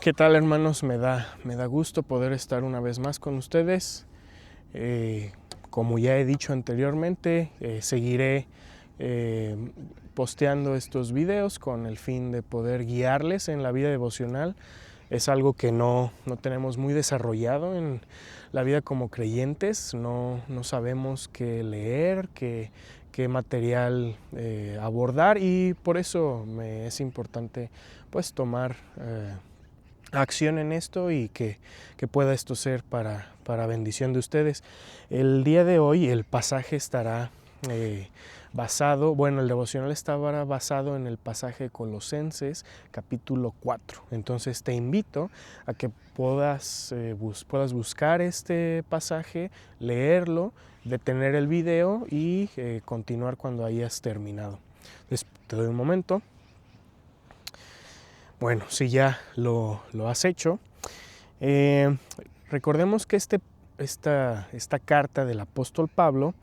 ¿Qué tal, hermanos? Me da gusto poder estar una vez más con ustedes. Como ya he dicho anteriormente, seguiré posteando estos videos con el fin de poder guiarles en la vida devocional. Es algo que no tenemos muy desarrollado en la vida como creyentes. No sabemos qué leer, qué material abordar, y por eso me es importante pues tomar acción en esto y que pueda esto ser para bendición de ustedes. El día de hoy el pasaje estará el devocional estará basado en el pasaje de Colosenses capítulo 4. Entonces te invito a que puedas buscar este pasaje, leerlo, detener el video y continuar cuando hayas terminado. Entonces, te doy un momento. Bueno, si ya lo has hecho, recordemos que esta carta del apóstol Pablo,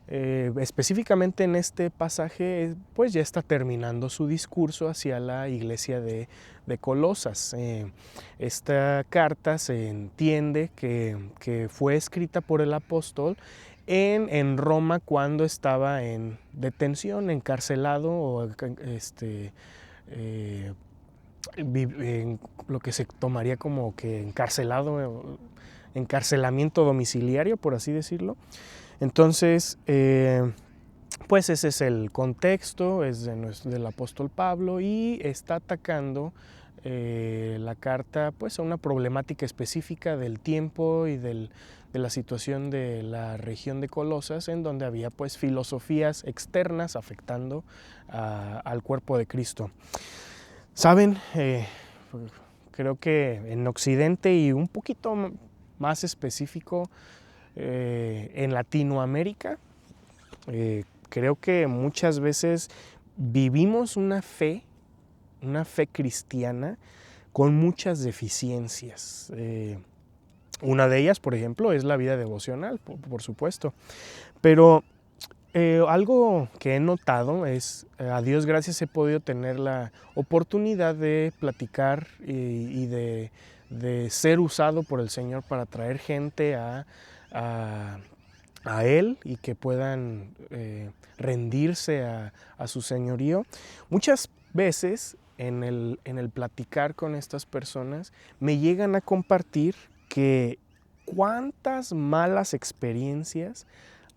específicamente en este pasaje, pues ya está terminando su discurso hacia la iglesia de Colosas. Esta carta se entiende que fue escrita por el apóstol en Roma cuando estaba en detención, encarcelado o en lo que se tomaría como que encarcelamiento domiciliario, por así decirlo. Entonces, pues ese es el contexto, es del apóstol Pablo, y está atacando la carta pues a una problemática específica del tiempo y de la situación de la región de Colosas, en donde había pues filosofías externas afectando al cuerpo de Cristo. Saben, creo que en Occidente y un poquito más específico en Latinoamérica, creo que muchas veces vivimos una fe cristiana con muchas deficiencias. Una de ellas, por ejemplo, es la vida devocional, por supuesto. Pero algo que he notado es, a Dios gracias, he podido tener la oportunidad de platicar y de ser usado por el Señor para traer gente a Él y que puedan rendirse a su señorío. Muchas veces en el platicar con estas personas me llegan a compartir que cuántas malas experiencias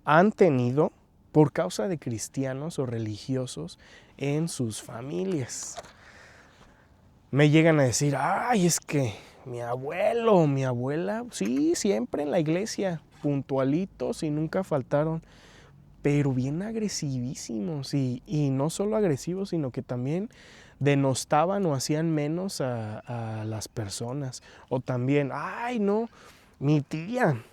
han tenido por causa de cristianos o religiosos en sus familias. Me llegan a decir, ay, es que mi abuelo o mi abuela, sí, siempre en la iglesia, puntualitos y nunca faltaron, pero bien agresivísimos, y no solo agresivos, sino que también denostaban o hacían menos a las personas. O también, ay, no, mi tía,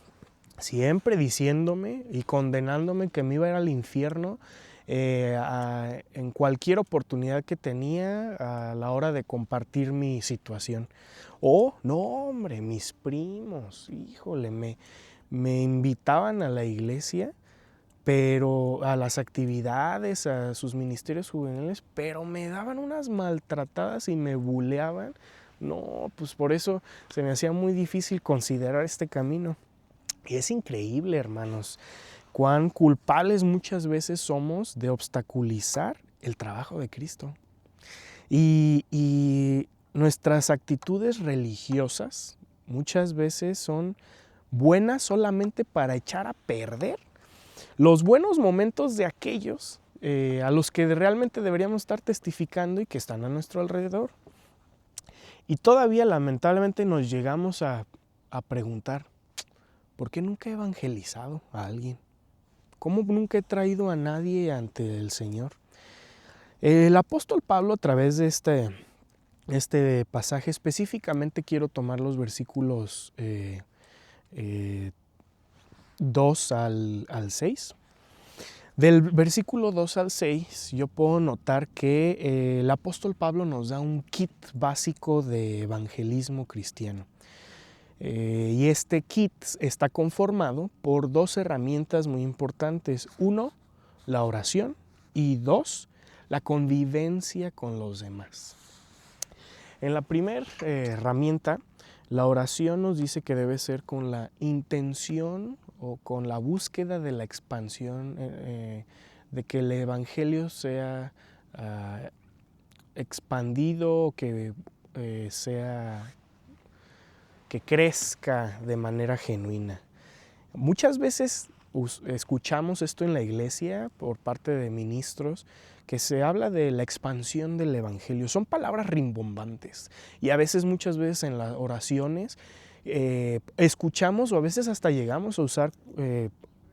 siempre diciéndome y condenándome que me iba a ir al infierno en cualquier oportunidad que tenía a la hora de compartir mi situación. O, no, hombre, mis primos, híjole, me invitaban a la iglesia, pero a las actividades, a sus ministerios juveniles, pero me daban unas maltratadas y me buleaban. No, pues por eso se me hacía muy difícil considerar este camino. Y es increíble, hermanos, cuán culpables muchas veces somos de obstaculizar el trabajo de Cristo. Y nuestras actitudes religiosas muchas veces son buenas solamente para echar a perder los buenos momentos de aquellos a los que realmente deberíamos estar testificando y que están a nuestro alrededor. Y todavía lamentablemente nos llegamos a preguntar, ¿por qué nunca he evangelizado a alguien? ¿Cómo nunca he traído a nadie ante el Señor? El apóstol Pablo, a través de este pasaje, específicamente quiero tomar los versículos 2 al 6. Del versículo 2 al 6 yo puedo notar que el apóstol Pablo nos da un kit básico de evangelismo cristiano. Y este kit está conformado por dos herramientas muy importantes. Uno, la oración, y dos, la convivencia con los demás. En la primera herramienta, la oración nos dice que debe ser con la intención o con la búsqueda de la expansión, de que el evangelio sea expandido, que que crezca de manera genuina. Muchas veces escuchamos esto en la iglesia por parte de ministros, que se habla de la expansión del evangelio. Son palabras rimbombantes y a veces, muchas veces en las oraciones escuchamos o a veces hasta llegamos a usar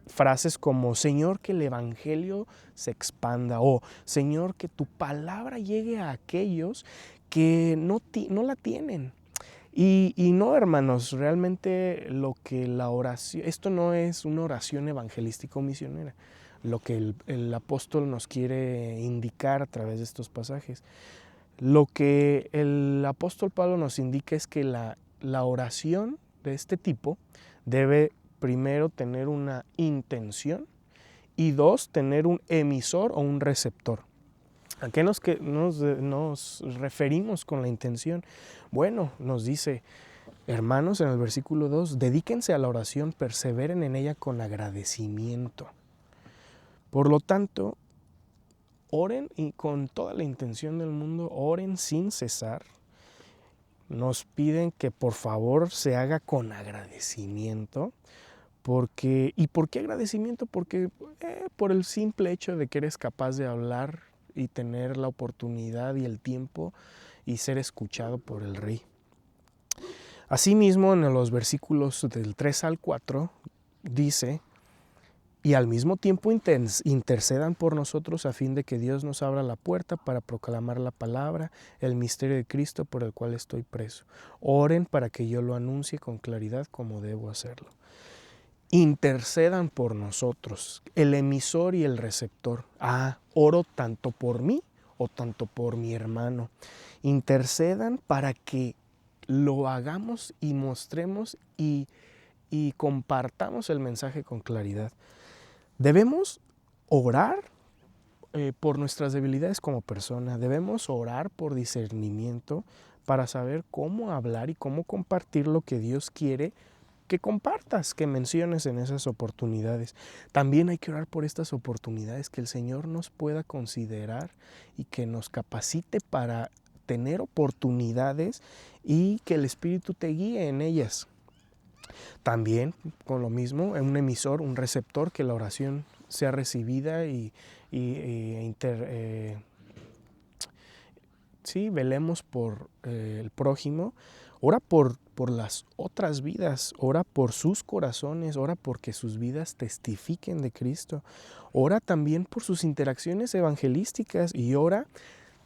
frases como: Señor, que el evangelio se expanda, o Señor, que tu palabra llegue a aquellos que no la tienen. Y no, hermanos, realmente lo que la oración, esto no es una oración evangelística o misionera, lo que el apóstol nos quiere indicar a través de estos pasajes. Lo que el apóstol Pablo nos indica es que la oración de este tipo debe, primero, tener una intención, y dos, tener un emisor o un receptor. ¿A qué nos referimos con la intención? Bueno, nos dice: hermanos, en el versículo 2, dedíquense a la oración, perseveren en ella con agradecimiento. Por lo tanto, oren, y con toda la intención del mundo, oren sin cesar. Nos piden que por favor se haga con agradecimiento. ¿Y por qué agradecimiento? Porque por el simple hecho de que eres capaz de hablar y tener la oportunidad y el tiempo y ser escuchado por el Rey. Asimismo, en los versículos del 3 al 4 dice: y al mismo tiempo intercedan por nosotros, a fin de que Dios nos abra la puerta para proclamar la palabra, el misterio de Cristo, por el cual estoy preso. Oren para que yo lo anuncie con claridad como debo hacerlo. Intercedan por nosotros, el emisor y el receptor. Oro tanto por mí o tanto por mi hermano. Intercedan para que lo hagamos y mostremos y compartamos el mensaje con claridad. Debemos orar por nuestras debilidades como persona. Debemos orar por discernimiento para saber cómo hablar y cómo compartir lo que Dios quiere que compartas, que menciones en esas oportunidades. También hay que orar por estas oportunidades, que el Señor nos pueda considerar y que nos capacite para tener oportunidades y que el Espíritu te guíe en ellas. También, con lo mismo, un emisor, un receptor, que la oración sea recibida velemos por el prójimo. Ora por las otras vidas, ora por sus corazones, ora porque sus vidas testifiquen de Cristo. Ora también por sus interacciones evangelísticas, y ora,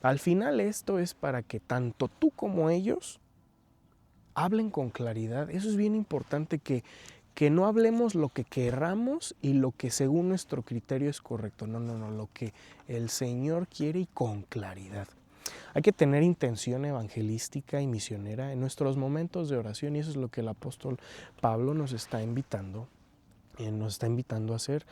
al final, esto es para que tanto tú como ellos hablen con claridad. Eso es bien importante, que no hablemos lo que querramos y lo que según nuestro criterio es correcto. No, lo que el Señor quiere, y con claridad. Hay que tener intención evangelística y misionera en nuestros momentos de oración, y eso es lo que el apóstol Pablo nos está invitando a hacer.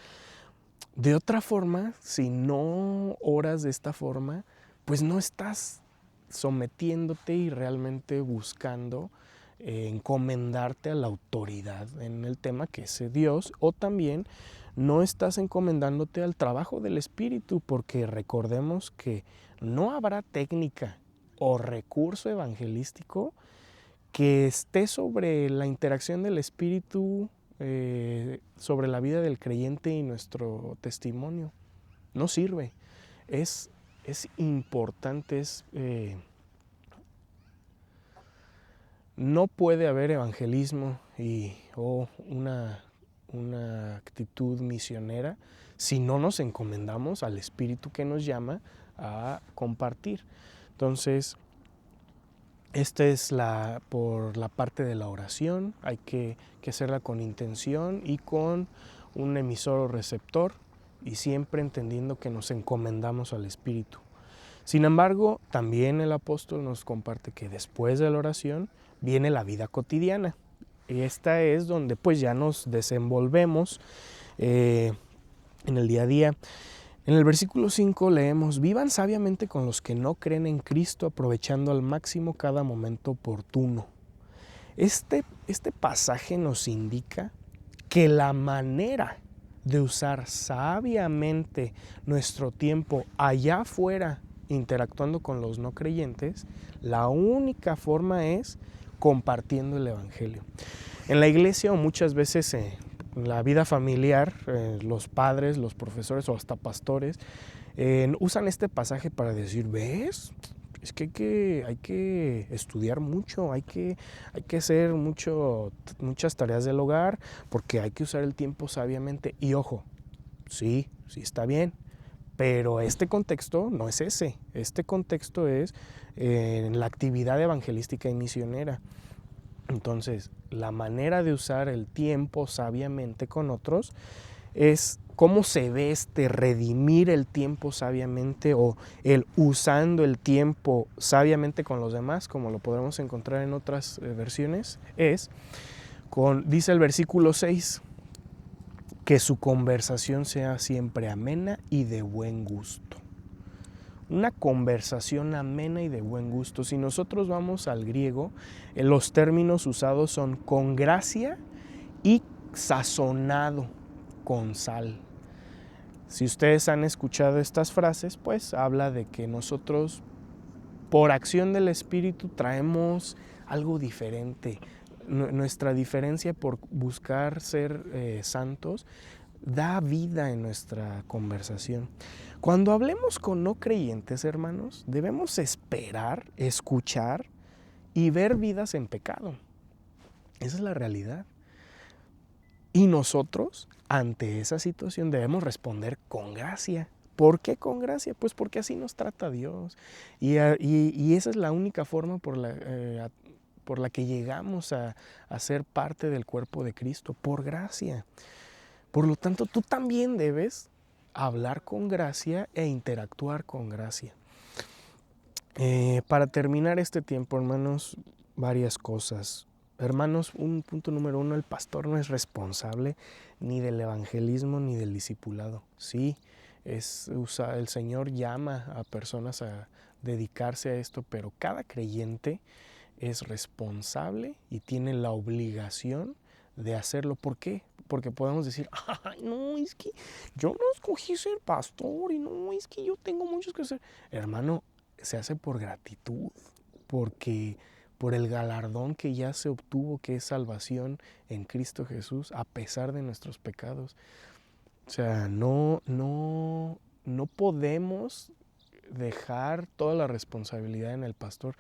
De otra forma, si no oras de esta forma, pues no estás sometiéndote y realmente buscando encomendarte a la autoridad en el tema, que es Dios, o también no estás encomendándote al trabajo del Espíritu, porque recordemos que no habrá técnica o recurso evangelístico que esté sobre la interacción del Espíritu, sobre la vida del creyente y nuestro testimonio. No sirve. Es importante, no puede haber evangelismo o una actitud misionera si no nos encomendamos al Espíritu que nos llama a compartir. Entonces, esta es por la parte de la oración. Hay que hacerla con intención y con un emisor o receptor, y siempre entendiendo que nos encomendamos al Espíritu. Sin embargo, también el apóstol nos comparte que después de la oración viene la vida cotidiana. Y esta es donde pues ya nos desenvolvemos en el día a día. En el versículo 5 leemos: vivan sabiamente con los que no creen en Cristo, aprovechando al máximo cada momento oportuno. Este pasaje nos indica que la manera de usar sabiamente nuestro tiempo allá afuera, interactuando con los no creyentes, la única forma es compartiendo el Evangelio. En la iglesia, o muchas veces en la vida familiar, los padres, los profesores o hasta pastores usan este pasaje para decir: ¿ves? Es que hay que estudiar mucho, hay que hacer muchas tareas del hogar, porque hay que usar el tiempo sabiamente. Y ojo, sí está bien, pero este contexto no es ese. Este contexto es en la actividad evangelística y misionera. Entonces, la manera de usar el tiempo sabiamente con otros es cómo se ve redimir el tiempo sabiamente, o el usando el tiempo sabiamente con los demás, como lo podremos encontrar en otras versiones, dice el versículo 6, que su conversación sea siempre amena y de buen gusto. Una conversación amena y de buen gusto. Si nosotros vamos al griego, los términos usados son con gracia y sazonado con sal. Si ustedes han escuchado estas frases, pues habla de que nosotros, por acción del Espíritu, traemos algo diferente. Nuestra diferencia por buscar ser santos da vida en nuestra conversación. Cuando hablemos con no creyentes, hermanos, debemos esperar, escuchar y ver vidas en pecado. Esa es la realidad. Y nosotros, ante esa situación, debemos responder con gracia. ¿Por qué con gracia? Pues porque así nos trata Dios. Y esa es la única forma por la que llegamos a ser parte del cuerpo de Cristo, por gracia. Por lo tanto, tú también debes hablar con gracia e interactuar con gracia. Para terminar este tiempo, hermanos, varias cosas. Hermanos, un punto número 1, el pastor no es responsable ni del evangelismo ni del discipulado. Sí, el Señor llama a personas a dedicarse a esto, pero cada creyente es responsable y tiene la obligación de hacerlo. ¿Por qué? Porque podemos decir: ay, no, es que yo no escogí ser pastor, y no, es que yo tengo muchos que hacer. Hermano, se hace por gratitud, porque por el galardón que ya se obtuvo, que es salvación en Cristo Jesús, a pesar de nuestros pecados. O sea, no podemos dejar toda la responsabilidad en el pastor.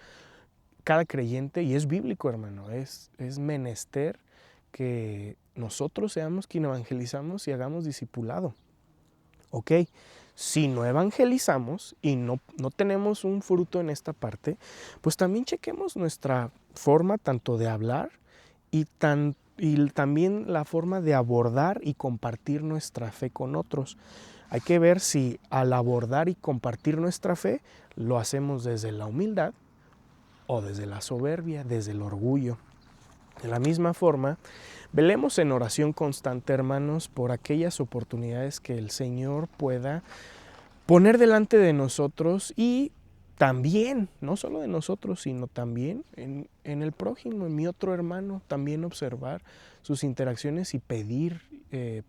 Cada creyente, y es bíblico, hermano, es menester que nosotros seamos quien evangelizamos y hagamos discipulado. Ok, si no evangelizamos y no tenemos un fruto en esta parte, pues también chequemos nuestra forma tanto de hablar y también la forma de abordar y compartir nuestra fe con otros. Hay que ver si al abordar y compartir nuestra fe lo hacemos desde la humildad o desde la soberbia, desde el orgullo. De la misma forma, velemos en oración constante, hermanos, por aquellas oportunidades que el Señor pueda poner delante de nosotros, y también, no solo de nosotros, sino también en el prójimo, en mi otro hermano, también observar sus interacciones y pedir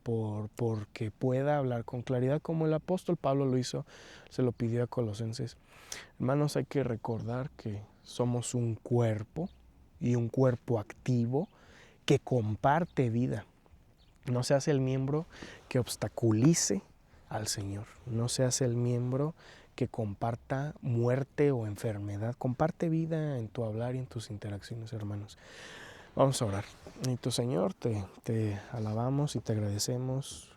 por que pueda hablar con claridad, como el apóstol Pablo lo hizo, se lo pidió a Colosenses. Hermanos, hay que recordar que somos un cuerpo, y un cuerpo activo que comparte vida. No se hace el miembro que obstaculice al Señor. No se hace el miembro que comparta muerte o enfermedad. Comparte vida en tu hablar y en tus interacciones, hermanos. Vamos a orar. Y tu Señor, te alabamos y te agradecemos.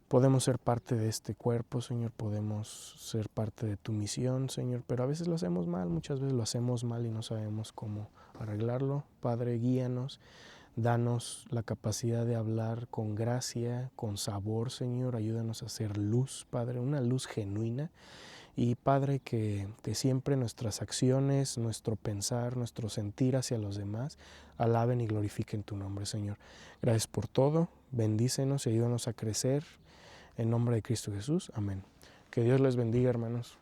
Podemos ser parte de este cuerpo, Señor, podemos ser parte de tu misión, Señor, pero a veces lo hacemos mal, muchas veces lo hacemos mal y no sabemos cómo arreglarlo. Padre, guíanos, danos la capacidad de hablar con gracia, con sabor, Señor, ayúdanos a hacer luz, Padre, una luz genuina. Y Padre, que siempre nuestras acciones, nuestro pensar, nuestro sentir hacia los demás alaben y glorifiquen tu nombre, Señor. Gracias por todo, bendícenos y ayúdanos a crecer En nombre de Cristo Jesús, amén. Que Dios les bendiga, hermanos.